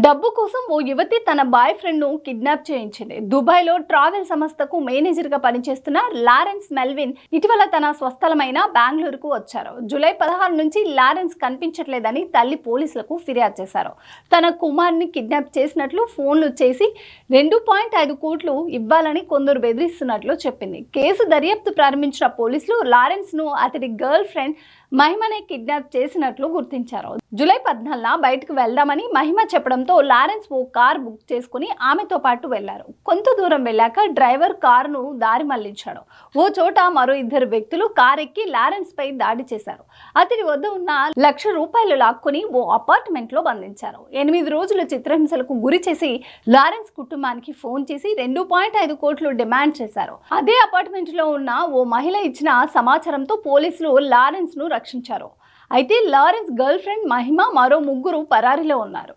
డబ్బు కోసం ఓ యువతి తన బాయ్ ఫ్రెండ్ ను కిడ్నాప్ చేయించింది. దుబాయ్లో ట్రావెల్ సంస్థకు మేనేజర్ గా పనిచేస్తున్న లారెన్స్ మెల్విన్ ఇటీవల తన స్వస్థలమైన బెంగళూరుకు వచ్చారు. జూలై 16 నుంచి లారెన్స్ కనిపించట్లేదని తల్లి పోలీసులకు ఫిర్యాదు చేశారు. తన కుమారుని కిడ్నాప్ చేసినట్లు ఫోన్లు చేసి 2.5 కోట్లు ఇవ్వాలని కొందరు బెదిరిస్తున్నట్లు చెప్పింది. కేసు దర్యాప్తు ప్రారంభించిన పోలీసులు లారెన్స్ ను అతడి గర్ల్ ఫ్రెండ్ మహిమనే కిడ్నాప్ చేసినట్లు గుర్తించారు. జూలై 14న బయటకు వెళ్దామని మహిమ చెప్పడంతో లారెన్స్ ఓ కార్ బుక్ చేసుకుని ఆమెతో పాటు వెళ్లారు. కొంత దూరం వెళ్ళాక డ్రైవర్ కారును దారి మళ్లించాడు. ఓ చోట మరో 2 వ్యక్తులు కార్ ఎక్కి లారెన్స్ పై దాడి చేశారు. అతడి వద్ద ఉన్న ₹1,00,000 లాక్కుని ఓ అపార్ట్మెంట్ లో బంధించారు. 8 రోజుల చిత్రహింసలకు గురి చేసి లారెన్స్ కుటుంబానికి ఫోన్ చేసి 2.5 కోట్లు డిమాండ్ చేశారు. అదే అపార్ట్మెంట్ లో ఉన్న ఓ మహిళ ఇచ్చిన సమాచారంతో పోలీసులు లారెన్స్ ను రక్షించారు. అయితే లారెన్స్ గర్ల్ ఫ్రెండ్ మహిమ మరో 3 పరారీలో ఉన్నారు.